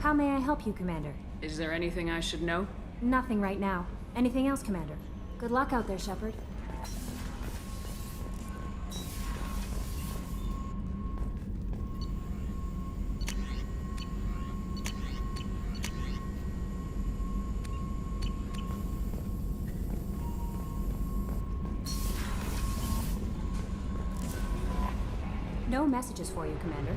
How may I help you, Commander? Is there anything I should know? Nothing right now. Anything else, Commander? Good luck out there, Shepard. No messages for you, Commander.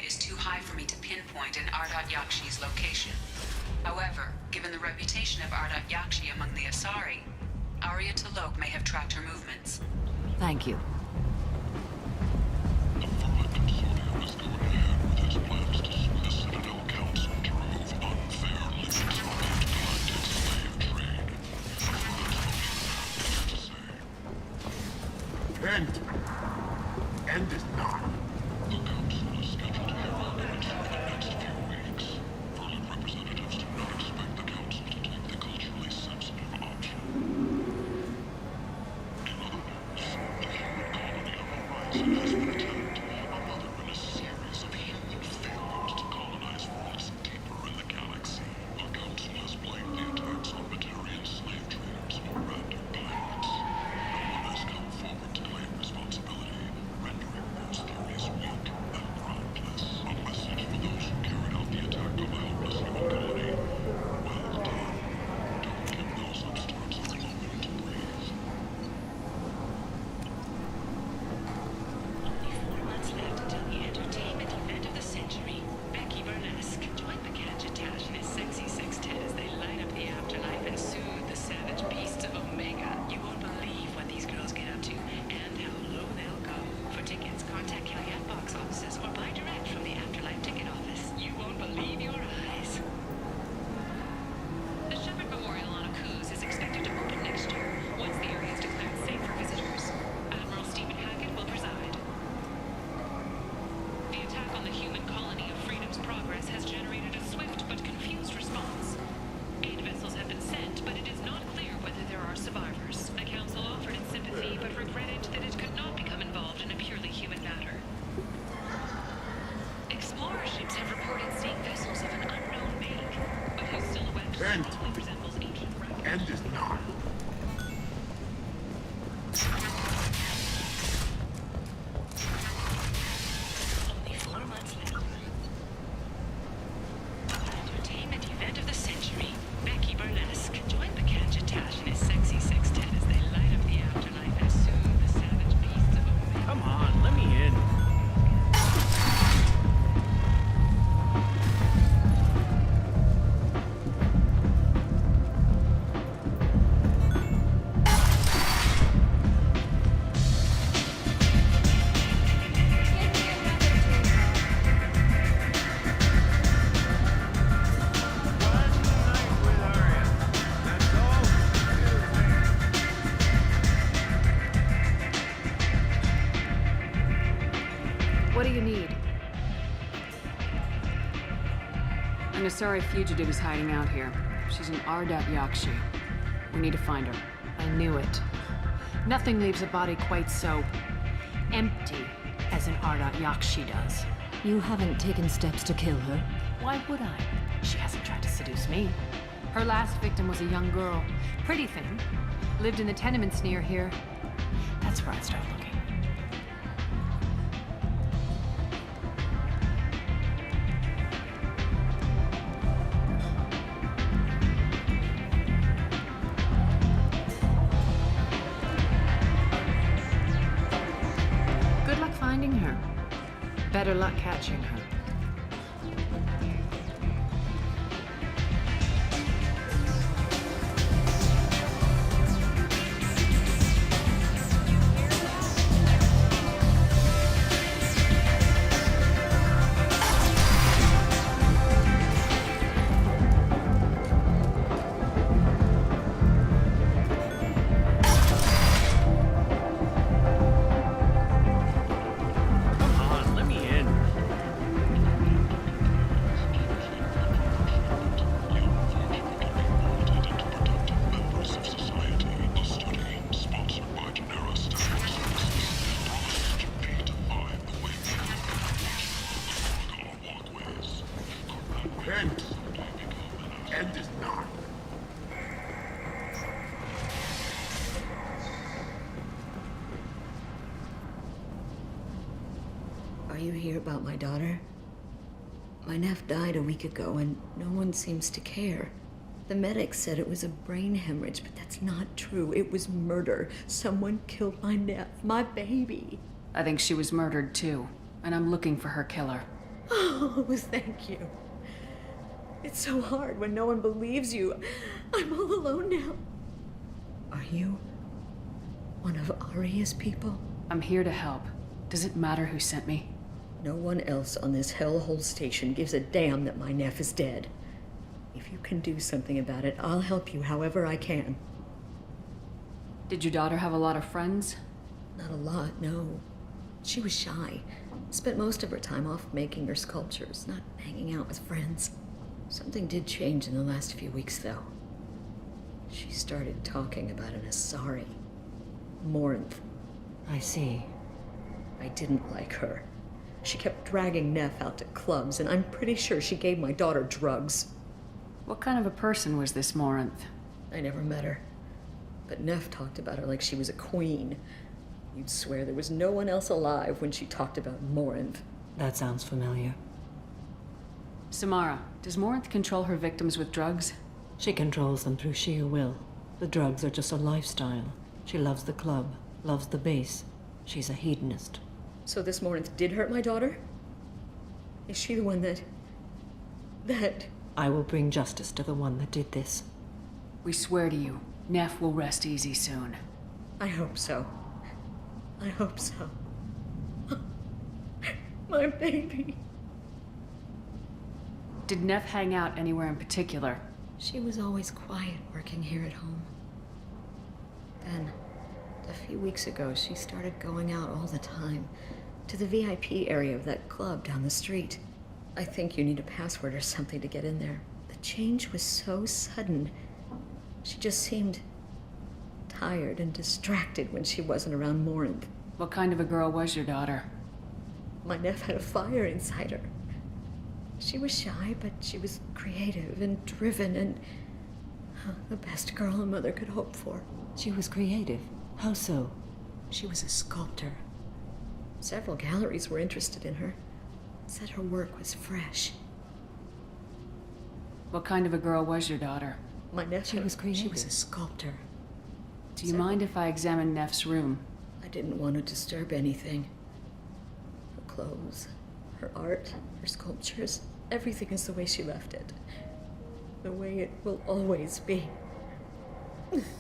Is too high for me to pinpoint an Ardat-Yakshi's location. However, given the reputation of Ardat-Yakshi among the Asari, Arya T'Loak may have tracked her movements. Thank you. The Vermont Consortium is going ahead with its plans to sue the Citadel Council to remove unfair limits on intergalactic slave trade. That's what End. End is not. the Council is scheduled to hear arguments for the next few weeks. Verlin representatives do not expect the Council to take the culturally sensitive option. In other news, the human colony of Ryzen has been attacked, another in a series of human failures to colonize worlds deeper in the galaxy. The Council has blamed the attacks on Batarian slave traders or random pilots. No one has come forward to claim responsibility, rendering those theories weak and groundless. A message for those who carried out the attack on the helpless human colony. Well done. Don't give those upstarts a moment to breathe. What do you need? An Asari fugitive is hiding out here. She's an Ardat-Yakshi. We need to find her. I knew it. Nothing leaves a body quite so empty as an Ardat-Yakshi does. You haven't taken steps to kill her? Why would I? She hasn't tried to seduce me. Her last victim was a young girl. Pretty thing. Lived in the tenements near here. That's where I'd start looking. Good luck finding her. Better luck catching her. End is not. Are you here about my daughter? My nephew died a week ago and no one seems to care. The medics said it was a brain hemorrhage, but that's not true. It was murder. Someone killed my nephew, my baby. I think she was murdered too, and I'm looking for her killer. Oh, thank you. It's so hard when no one believes you. I'm all alone now. Are you one of Aria's people? I'm here to help. Does it matter who sent me? No one else on this hellhole station gives a damn that my nephew is dead. If you can do something about it, I'll help you however I can. Did your daughter have a lot of friends? Not a lot, no. She was shy. Spent most of her time off making her sculptures, not hanging out with friends. Something did change in the last few weeks, though. She started talking about an Asari. Morinth. I see. I didn't like her. She kept dragging Neff out to clubs, and I'm pretty sure she gave my daughter drugs. What kind of a person was this Morinth? I never met her. But Neff talked about her like she was a queen. You'd swear there was no one else alive when she talked about Morinth. That sounds familiar. Samara, does Morinth control her victims with drugs? She controls them through sheer will. The drugs are just a lifestyle. She loves the club, loves the base. She's a hedonist. So this Morinth did hurt my daughter? Is she the one that... I will bring justice to the one that did this. We swear to you, Neff will rest easy soon. I hope so. I hope so. My baby. Did Neff hang out anywhere in particular? She was always quiet working here at home. Then, a few weeks ago, she started going out all the time to the VIP area of that club down the street. I think you need a password or something to get in there. The change was so sudden. She just seemed tired and distracted when she wasn't around Morinth. What kind of a girl was your daughter? My nephew had a fire inside her. She was shy, but she was creative and driven and the best girl a mother could hope for. She was creative. How so? She was a sculptor. Several galleries were interested in her. Said her work was fresh. What kind of a girl was your daughter? My nephew She was creative. She was a sculptor. Do you mind if I examine Neff's room? I didn't want to disturb anything. Her clothes, her art, her sculptures, everything is the way she left it. The way it will always be.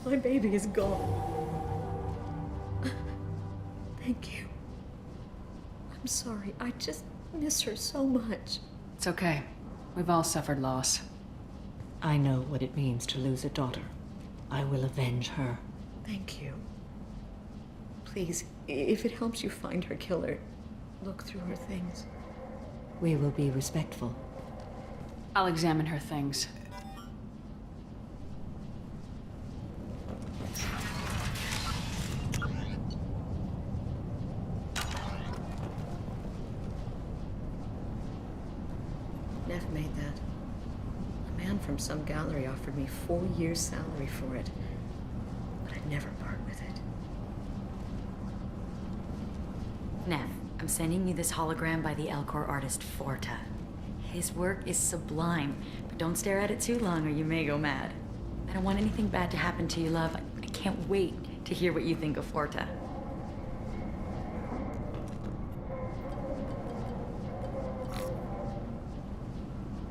My baby is gone. Thank you. I'm sorry. I just miss her so much. It's okay. We've all suffered loss. I know what it means to lose a daughter. I will avenge her. Thank you. Please, if it helps you find her killer, look through her things. We will be respectful. I'll examine her things. Neff made that. A man from some gallery offered me 4 years' salary for it. But I'd never part with it. Neff, I'm sending you this hologram by the Elcor artist Forta. His work is sublime, but don't stare at it too long or you may go mad. I don't want anything bad to happen to you, love. I can't wait to hear what you think of Forta.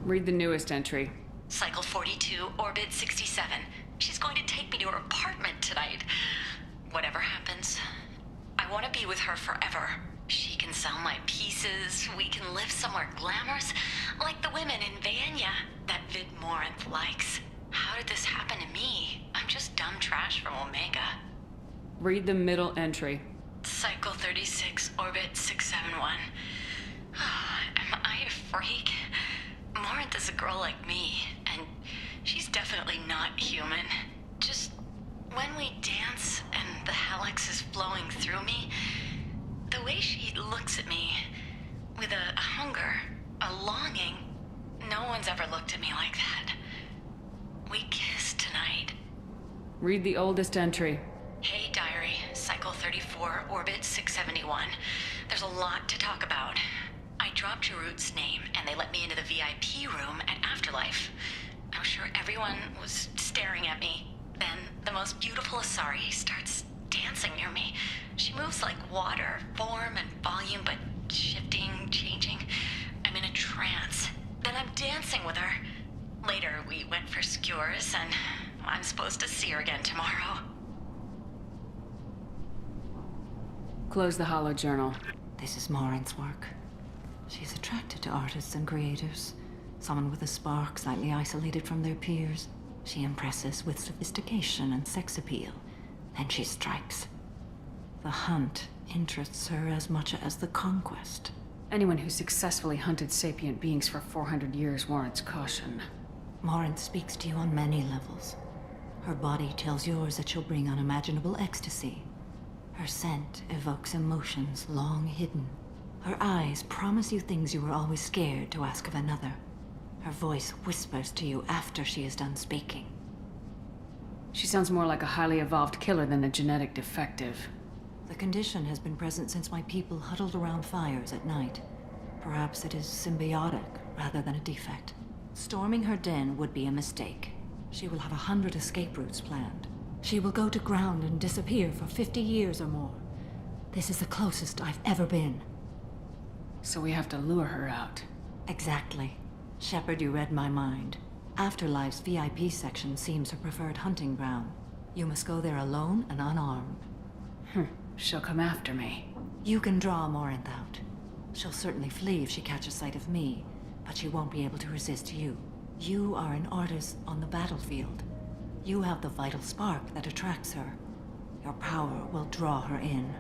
Read the newest entry. Cycle 42, orbit 67. She's going to take me to her apartment tonight. Whatever happens, I want to be with her forever. She can sell my pieces. We can live somewhere glamorous, like the women in Vanya that Vid Morinth likes. How did this happen to me? I'm just dumb trash from Omega. Read the middle entry. Cycle 36, orbit 671. Am I a freak? Morinth is a girl like me, and she's definitely not human. Just when we dance and the helix is flowing through me, the way she looks at me with a hunger, a longing, no one's ever looked at me like that. We kiss tonight. Read the oldest entry. Hey, diary, cycle 34, orbit 671. There's a lot to talk about. I dropped Jarut's name, and they let me into the VIP room at Afterlife. I was sure everyone was staring at me. Then the most beautiful Asari starts dancing near me. She moves like water, form and volume, but shifting, changing. I'm in a trance. Then I'm dancing with her. Later, we went for skewers, and I'm supposed to see her again tomorrow. Close the holo journal. This is Morinth's work. She's attracted to artists and creators. Someone with a spark, slightly isolated from their peers. She impresses with sophistication and sex appeal. Then she strikes. The hunt interests her as much as the conquest. Anyone who successfully hunted sapient beings for 400 years warrants caution. Morinth speaks to you on many levels. Her body tells yours that she'll bring unimaginable ecstasy. Her scent evokes emotions long hidden. Her eyes promise you things you were always scared to ask of another. Her voice whispers to you after she is done speaking. She sounds more like a highly evolved killer than a genetic defective. The condition has been present since my people huddled around fires at night. Perhaps it is symbiotic rather than a defect. Storming her den would be a mistake. She will have 100 escape routes planned. She will go to ground and disappear for 50 years or more. This is the closest I've ever been. So we have to lure her out. Exactly. Shepard, you read my mind. Afterlife's VIP section seems her preferred hunting ground. You must go there alone and unarmed. She'll come after me. You can draw Morinth out. She'll certainly flee if she catches sight of me, but she won't be able to resist you. You are an artist on the battlefield. You have the vital spark that attracts her. Your power will draw her in.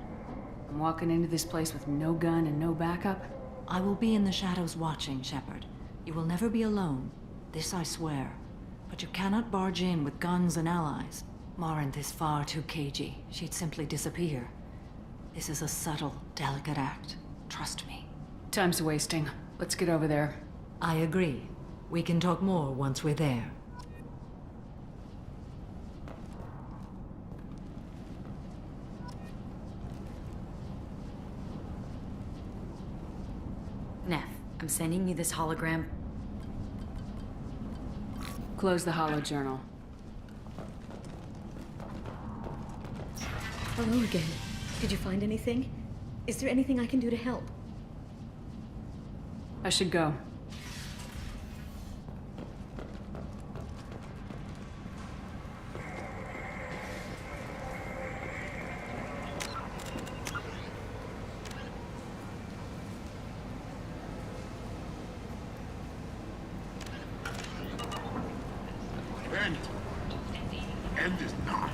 I'm walking into this place with no gun and no backup? I will be in the shadows watching, Shepard. You will never be alone. This I swear. But you cannot barge in with guns and allies. Morinth is far too cagey. She'd simply disappear. This is a subtle, delicate act. Trust me. Time's wasting. Let's get over there. I agree. We can talk more once we're there. Neff, I'm sending you this hologram. Close the holo journal. Hello again. Did you find anything? Is there anything I can do to help? I should go. End is not.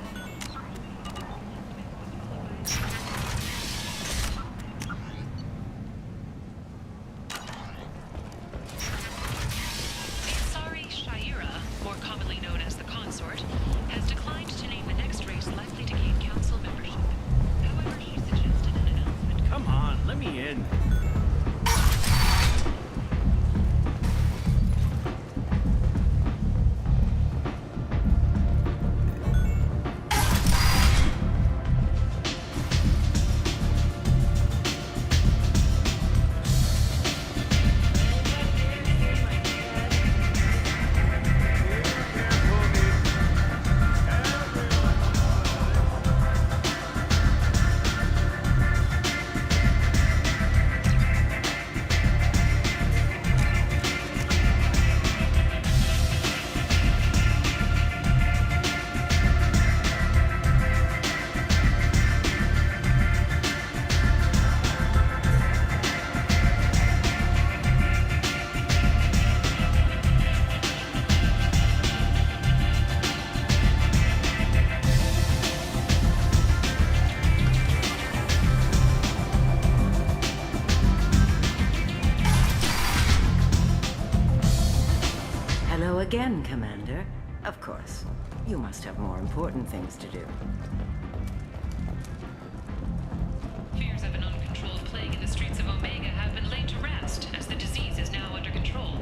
again, Commander. Of course. You must have more important things to do. Fears of an uncontrolled plague in the streets of Omega have been laid to rest, as the disease is now under control.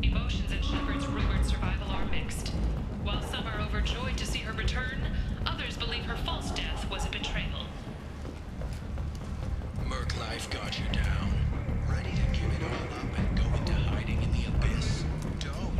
Emotions in Shepard's rumored survival are mixed. While some are overjoyed to see her return, others believe her false death was a betrayal. Merc life got you down. Ready to give it all up and go into hiding in the abyss? Don't.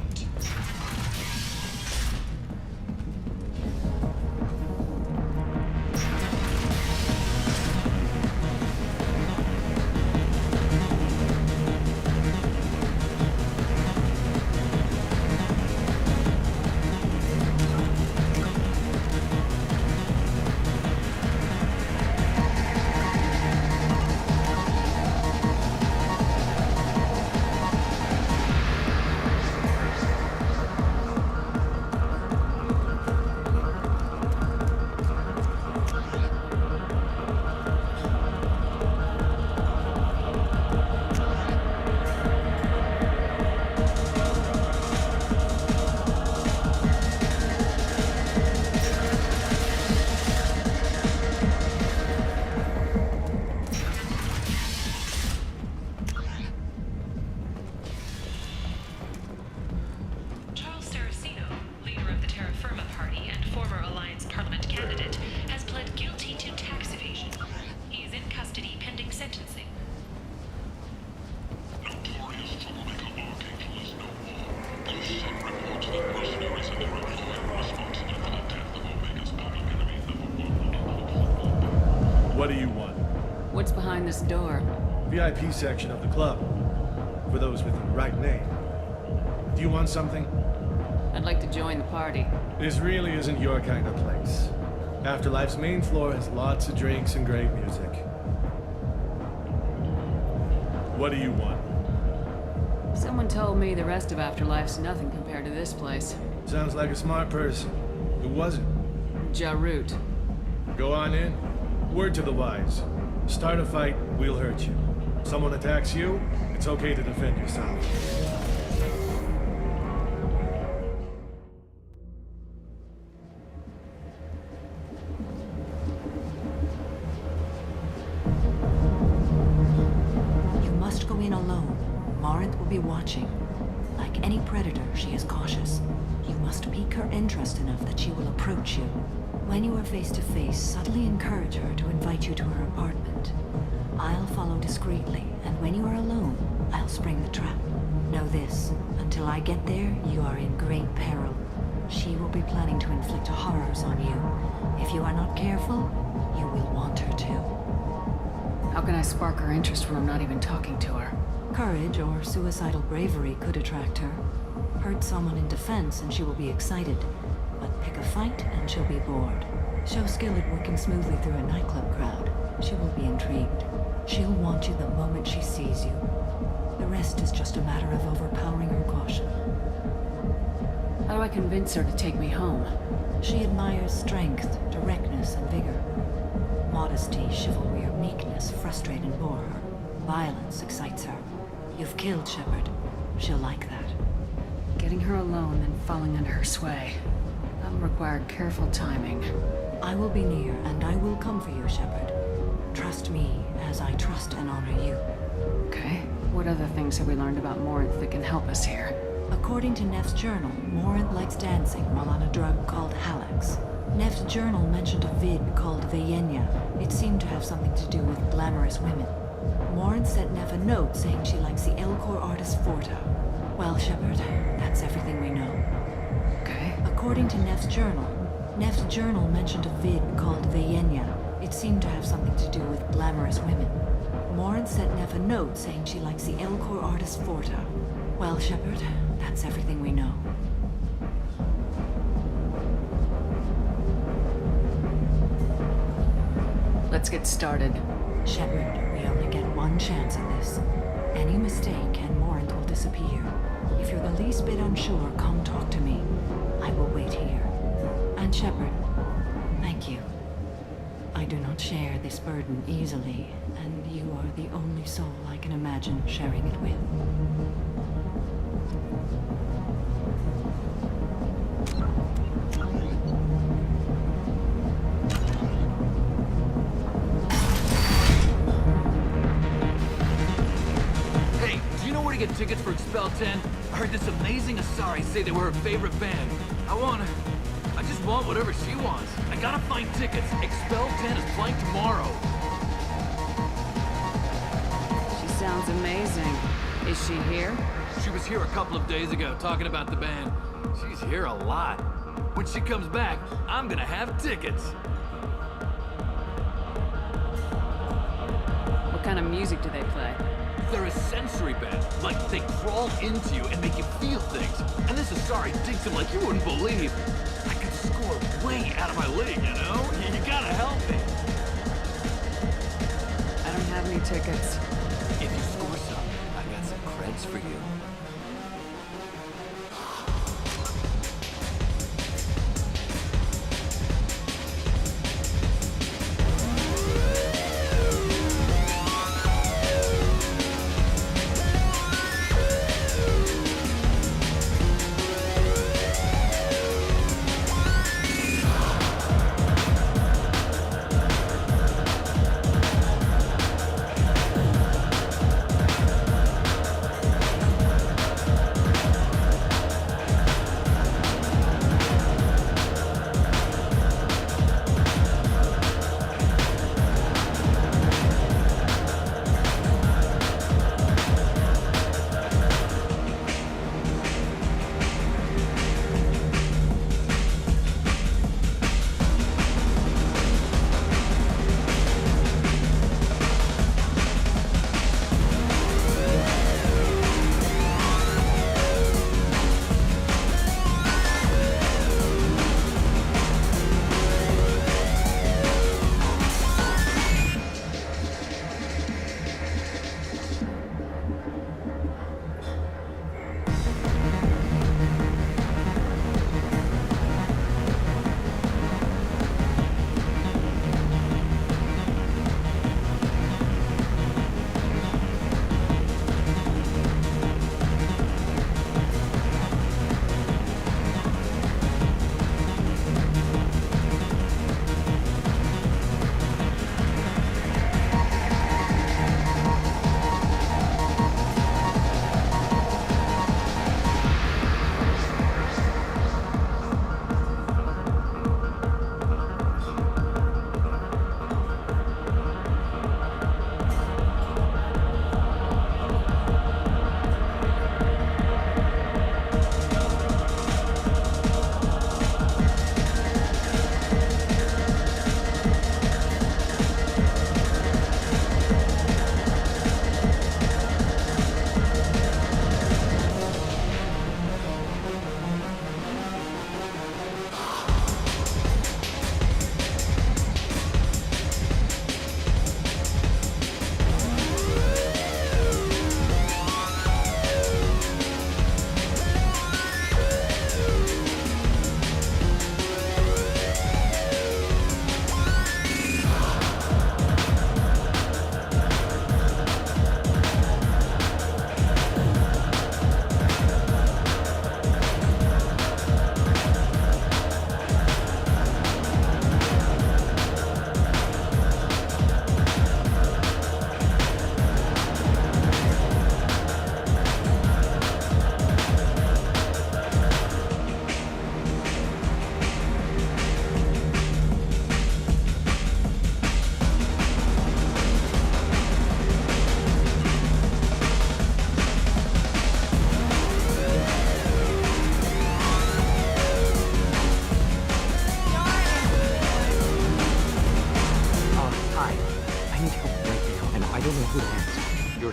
Charles Saraceno, leader of the Terra Firma Party and former Alliance Parliament candidate, has pled guilty to tax evasion. He is in custody pending sentencing. Notorious troublemaker Archangel is no more. His son reports that mercenaries are directly responsible for the death of Omega's public enemy #1. What do you want? What's behind this door? VIP section of the club. For those with the right name. Do you want something? I'd like to join the party. This really isn't your kind of place. Afterlife's main floor has lots of drinks and great music. What do you want? Someone told me the rest of Afterlife's nothing compared to this place. Sounds like a smart person. Who was it? Jarut. Go on in. Word to the wise. Start a fight, we'll hurt you. Someone attacks you, it's okay to defend yourself. You must go in alone. Morinth will be watching. Like any predator, she is cautious. You must pique her interest enough that she will approach you. When you are face to face, subtly encourage her to invite you to her apartment. I'll follow discreetly, and when you are alone, I'll spring the trap. Know this, until I get there, you are in great peril. She will be planning to inflict horrors on you. If you are not careful, you will want her to. How can I spark her interest when I'm not even talking to her? Courage or suicidal bravery could attract her. Hurt someone in defense and she will be excited. But pick a fight and she'll be bored. Show skill at working smoothly through a nightclub crowd. She will be intrigued. She'll want you the moment she sees you. The rest is just a matter of overpowering her caution. How do I convince her to take me home? She admires strength, directness, and vigor. Modesty, chivalry, or meekness frustrate and bore her. Violence excites her. You've killed Shepard. She'll like that. Getting her alone, then falling under her sway. That'll require careful timing. I will be near, and I will come for you, Shepard. Trust me, as I trust and honor you. Okay. What other things have we learned about Morinth that can help us here? According to Neff's journal, Morinth likes dancing while on a drug called Halax. Nev's journal mentioned a vid called Vayenya. It seemed to have something to do with glamorous women. Morin sent Nev a note saying she likes the Elcor artist Forta. Well, Shepard, that's everything we know. Okay. According to Nev's journal mentioned a vid called Vayenya. It seemed to have something to do with glamorous women. Morin sent Nev a note saying she likes the Elcor artist Forta. Well, Shepard, that's everything we know. Let's get started. Shepard, we only get one chance at this. Any mistake and Morin will disappear. If you're the least bit unsure, come talk to me. I will wait here. And Shepard, thank you. I do not share this burden easily, and you are the only soul I can imagine sharing it with. Hey, do you know where to get tickets for Expel 10? I heard this amazing Asari say they were her favorite band. I just want whatever she wants. I gotta find tickets. Expel 10 is playing tomorrow. She sounds amazing. Is she here? She was here a couple of days ago talking about the band. She's here a lot. When she comes back, I'm gonna have tickets. What kind of music do they play? They're a sensory band. Like, they crawl into you and make you feel things. And this Asari digs them like you wouldn't believe. I could score way out of my league, you know? You gotta help me. I don't have any tickets. If you score some, I got some creds for you.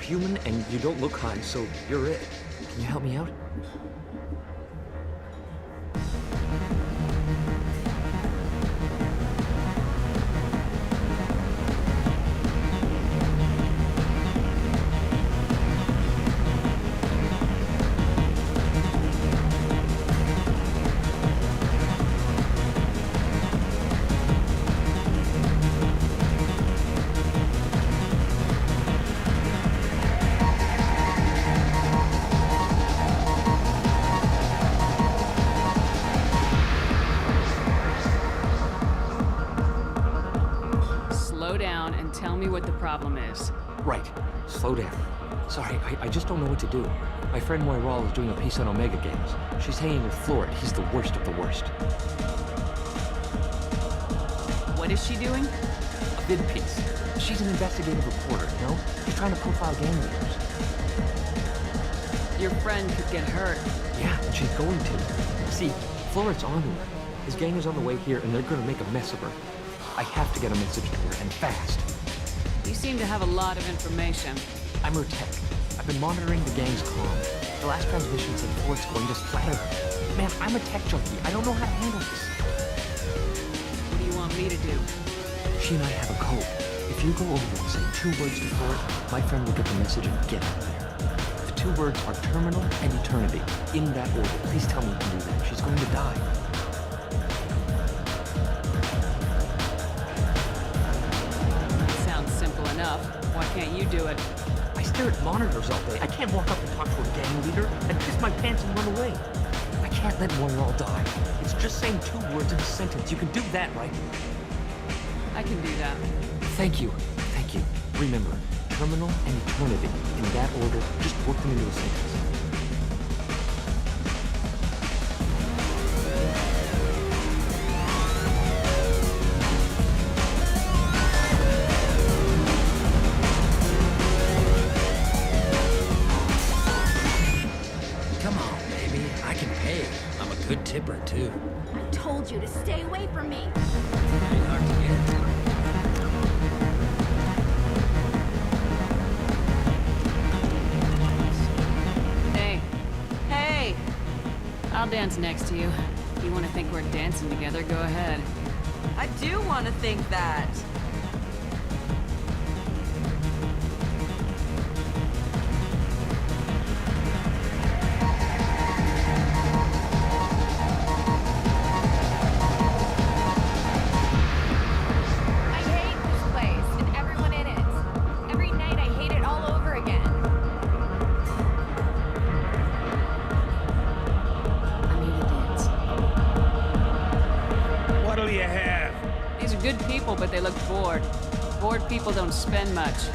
human and you don't look high, so you're it. Can you help me out? Tell me what the problem is. Right. Slow down. Sorry, I just don't know what to do. My friend Moiral is doing a piece on Omega Games. She's hanging with Florid. He's the worst of the worst. What is she doing? A vid piece. She's an investigative reporter, you know? She's trying to profile gang leaders. Your friend could get hurt. Yeah, and she's going to. See, Florid's on to her. His gang is on the way here, and they're gonna make a mess of her. I have to get a message to her, and fast. You seem to have a lot of information. I'm her tech. I've been monitoring the gang's comm. The last transmission said Floyd's going to splatter her. Man, I'm a tech junkie. I don't know how to handle this. What do you want me to do? She and I have a code. If you go over and say 2 words to Floyd, my friend will get the message and get out of there. The 2 words are terminal and eternity. In that order. Please tell me you can do that. She's going to die. Enough. Why can't you do it? I stare at monitors all day. I can't walk up and talk to a gang leader. I'd piss my pants and run away. I can't let Moiral die. It's just saying 2 words in a sentence. You can do that, right? I can do that. Thank you. Thank you. Remember, terminal and eternity. In that order, just work them into a sentence. Good tipper, too. I told you to stay away from me. Pretty hard to get. Hey. Hey! I'll dance next to you. If you want to think we're dancing together, go ahead. I do want to think that. But they look bored. Bored people don't spend much.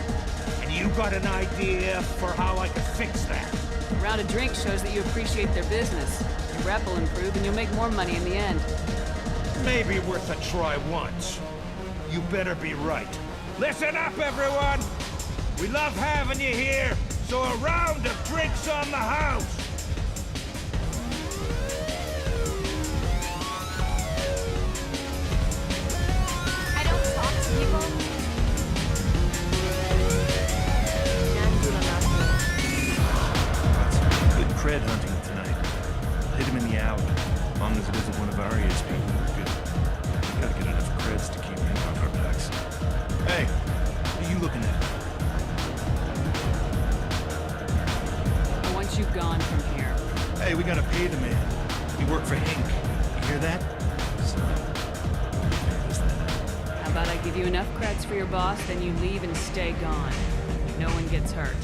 And you got an idea for how I could fix that? A round of drinks shows that you appreciate their business. Your rep will improve and you'll make more money in the end. Maybe worth a try once. You better be right. Listen up, everyone! We love having you here, so a round of drinks on the house! Good cred hunting tonight. Hit him in the alley. As long as it isn't one of Arya's people, we're good. We gotta get enough creds to keep him off our backs. Hey, what are you looking at? Once you've gone from here. Hey, we gotta pay the man. We work for Hank. You hear that? So, how about I give you enough creds for your boss, then you leave and stay gone. No one gets hurt.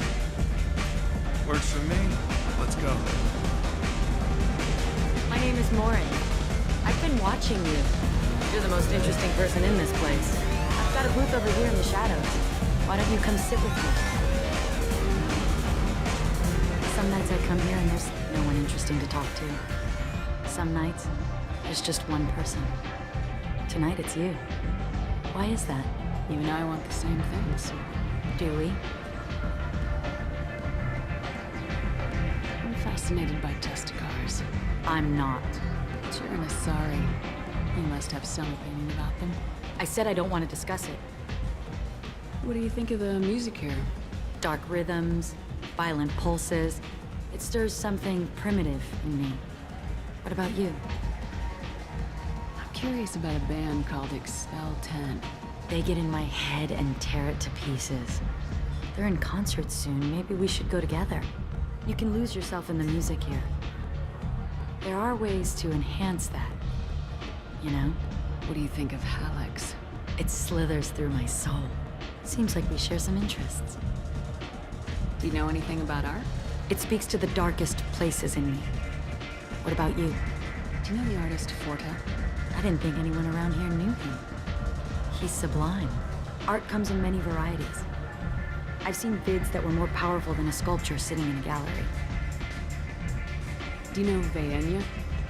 Works for me. Let's go. My name is Morin. I've been watching you. You're the most interesting person in this place. I've got a booth over here in the shadows. Why don't you come sit with me? Some nights I come here and there's no one interesting to talk to. Some nights, there's just one person. Tonight it's you. Why is that? You and I want the same things. Do we? I'm fascinated by testicars. I'm not. But you're an Asari. You must have some opinion about them. I said I don't want to discuss it. What do you think of the music here? Dark rhythms, violent pulses. It stirs something primitive in me. What about you? I'm curious about a band called Expel 10. They get in my head and tear it to pieces. They're in concert soon. Maybe we should go together. You can lose yourself in the music here. There are ways to enhance that, you know? What do you think of Hallex? It slithers through my soul. Seems like we share some interests. Do you know anything about art? It speaks to the darkest places in me. What about you? Do you know the artist Forta? I didn't think anyone around here knew him. He's sublime. Art comes in many varieties. I've seen vids that were more powerful than a sculpture sitting in a gallery. Do you know Vaenya?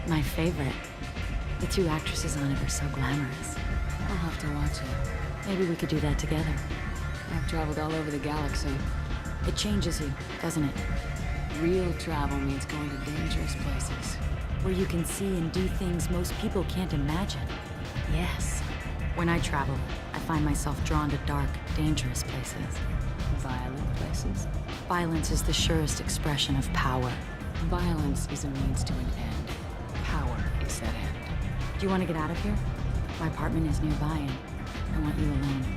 My favorite. The two actresses on it are so glamorous. I'll have to watch it. Maybe we could do that together. I've traveled all over the galaxy. It changes you, doesn't it? Real travel means going to dangerous places. Where you can see and do things most people can't imagine. Yes. When I travel, I find myself drawn to dark, dangerous places. Violent places? Violence is the surest expression of power. Violence is a means to an end. Power is that end. Do you want to get out of here? My apartment is nearby and I want you alone.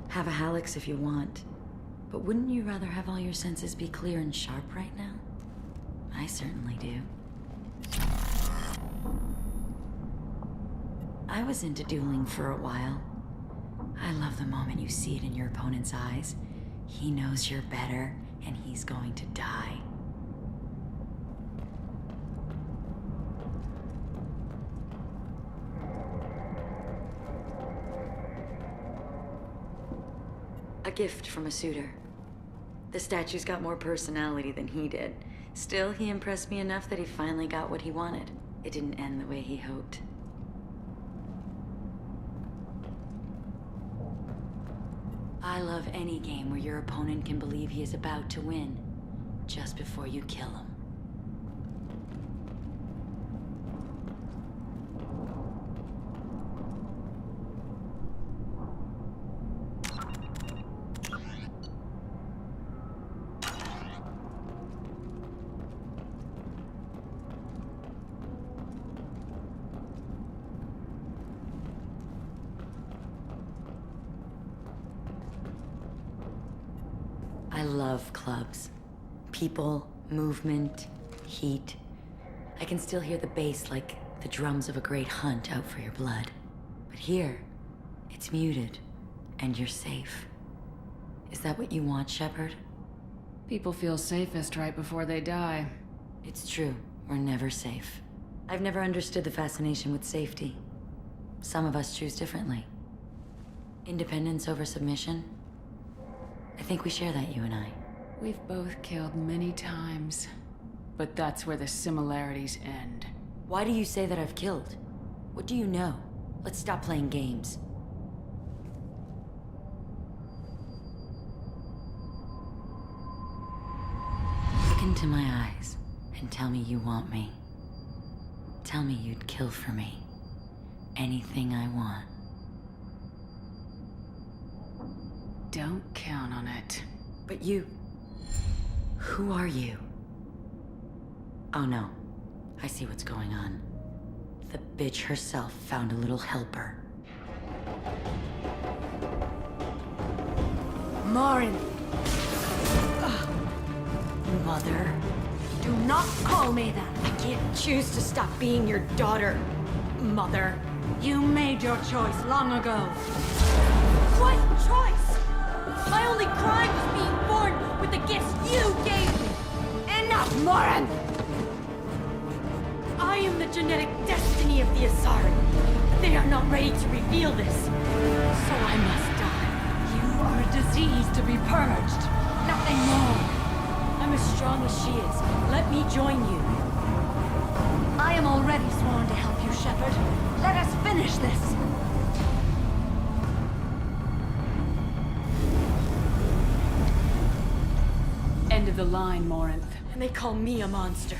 Have a Hallex if you want, but wouldn't you rather have all your senses be clear and sharp right now? I certainly do. I was into dueling for a while. I love the moment you see it in your opponent's eyes. He knows you're better, and he's going to die. A gift from a suitor. The statue's got more personality than he did. Still, he impressed me enough that he finally got what he wanted. It didn't end the way he hoped. I love any game where your opponent can believe he is about to win, just before you kill him. I love clubs. People, movement, heat. I can still hear the bass like the drums of a great hunt out for your blood. But here, it's muted, and you're safe. Is that what you want, Shepard? People feel safest right before they die. It's true. We're never safe. I've never understood the fascination with safety. Some of us choose differently. Independence over submission? I think we share that, you and I. We've both killed many times, but that's where the similarities end. Why do you say that I've killed? What do you know? Let's stop playing games. Look into my eyes and tell me you want me. Tell me you'd kill for me. Anything I want. Don't count on it. But you... Who are you? Oh no. I see what's going on. The bitch herself found a little helper. Marin! Mother. Do not call me that! I can't choose to stop being your daughter, Mother. You made your choice long ago. What choice? My only crime was being born with the gifts you gave me! Enough, Marin! I am the genetic destiny of the Asari. They are not ready to reveal this. So I must die. You are a disease to be purged. Nothing more. I'm as strong as she is. Let me join you. I am already sworn to help you, Shepard. Let us finish this. End of the line, Morinth. And they call me a monster.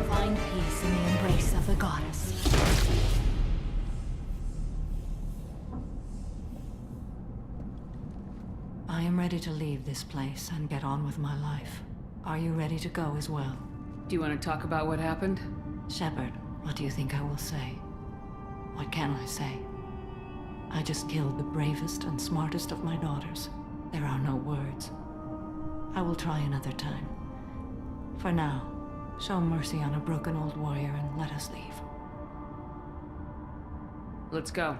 Find peace in the embrace of the goddess. I am ready to leave this place and get on with my life. Are you ready to go as well? Do you want to talk about what happened? Shepard, what do you think I will say? What can I say? I just killed the bravest and smartest of my daughters. There are no words. I will try another time. For now, show mercy on a broken old warrior and let us leave. Let's go.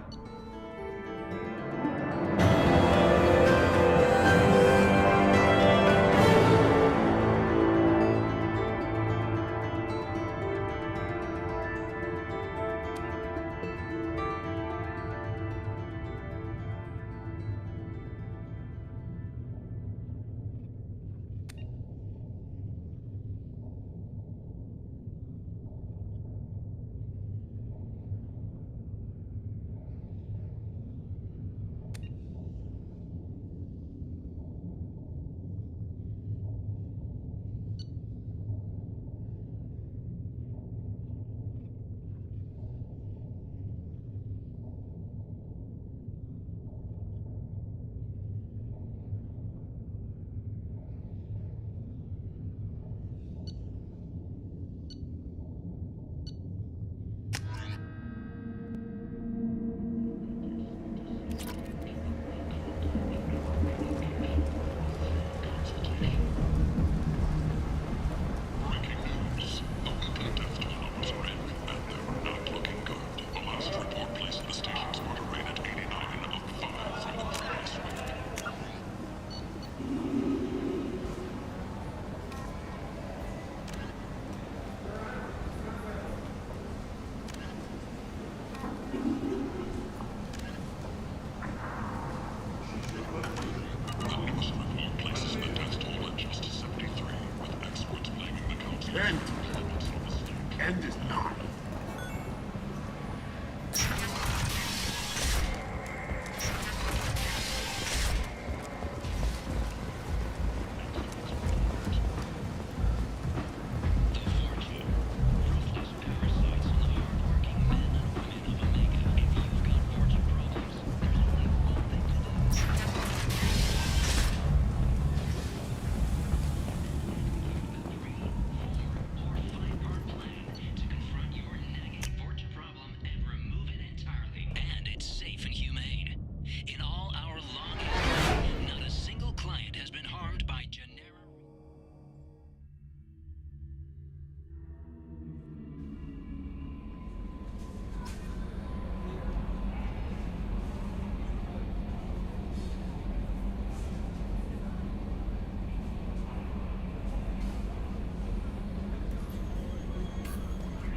End is not.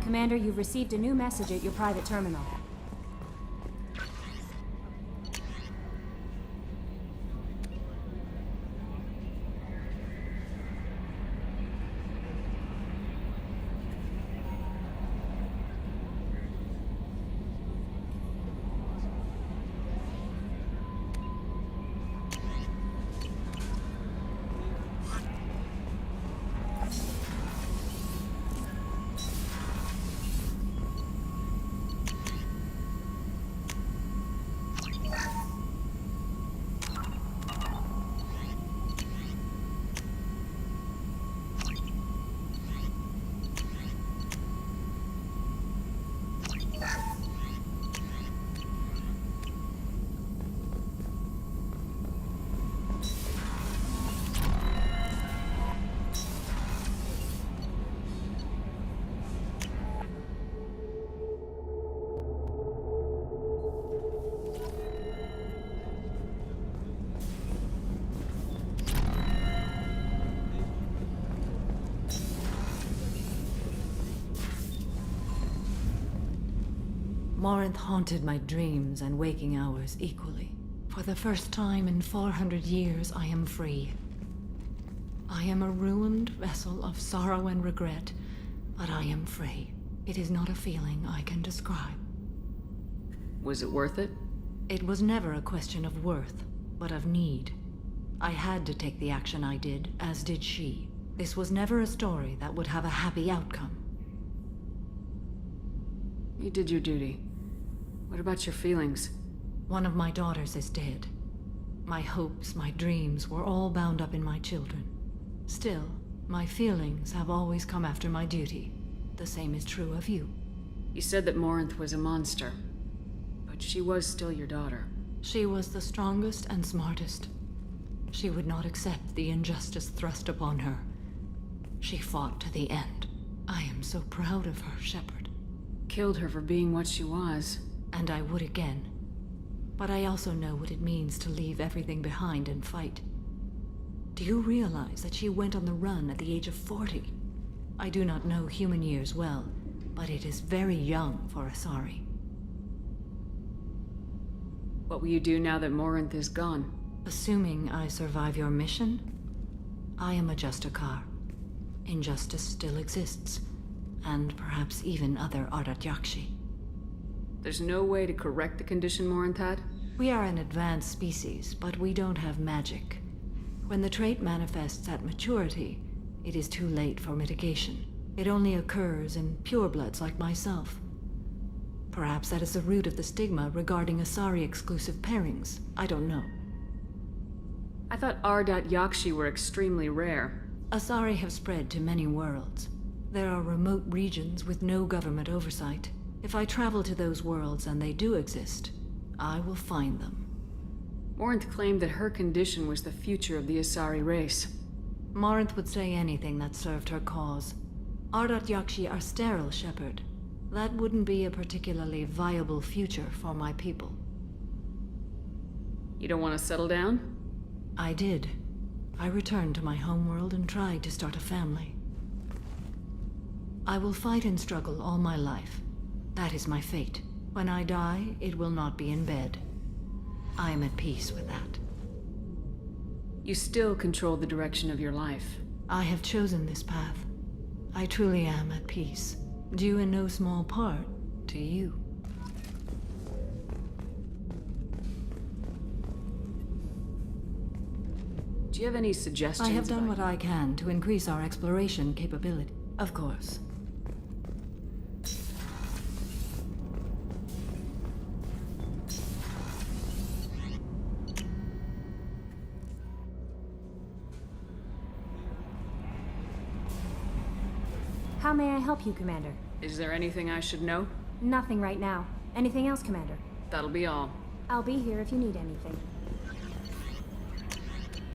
Commander, you've received a new message at your private terminal. Morinth haunted my dreams and waking hours equally. For the first time in 400 years, I am free. I am a ruined vessel of sorrow and regret, but I am free. It is not a feeling I can describe. Was it worth it? It was never a question of worth, but of need. I had to take the action I did, as did she. This was never a story that would have a happy outcome. You did your duty. What about your feelings? One of my daughters is dead. My hopes, my dreams were all bound up in my children. Still, my feelings have always come after my duty. The same is true of you. You said that Morinth was a monster, but she was still your daughter. She was the strongest and smartest. She would not accept the injustice thrust upon her. She fought to the end. I am so proud of her, Shepard. Killed her for being what she was. And I would again. But I also know what it means to leave everything behind and fight. Do you realize that she went on the run at the age of 40? I do not know human years well, but it is very young for Asari. What will you do now that Morinth is gone? Assuming I survive your mission, I am a Justicar. Injustice still exists, and perhaps even other Ardat-Yakshi. There's no way to correct the condition Morinth had? We are an advanced species, but we don't have magic. When the trait manifests at maturity, it is too late for mitigation. It only occurs in purebloods like myself. Perhaps that is the root of the stigma regarding Asari-exclusive pairings. I don't know. I thought Ardat-Yakshi were extremely rare. Asari have spread to many worlds. There are remote regions with no government oversight. If I travel to those worlds, and they do exist, I will find them. Morinth claimed that her condition was the future of the Asari race. Morinth would say anything that served her cause. Ardat-Yakshi are sterile, Shepard. That wouldn't be a particularly viable future for my people. You don't want to settle down? I did. I returned to my homeworld and tried to start a family. I will fight and struggle all my life. That is my fate. When I die, it will not be in bed. I am at peace with that. You still control the direction of your life. I have chosen this path. I truly am at peace, due in no small part to you. Do you have any suggestions? I have done what I can to increase our exploration capability. Of course. How may I help you, Commander? Is there anything I should know? Nothing right now. Anything else, Commander? That'll be all. I'll be here if you need anything.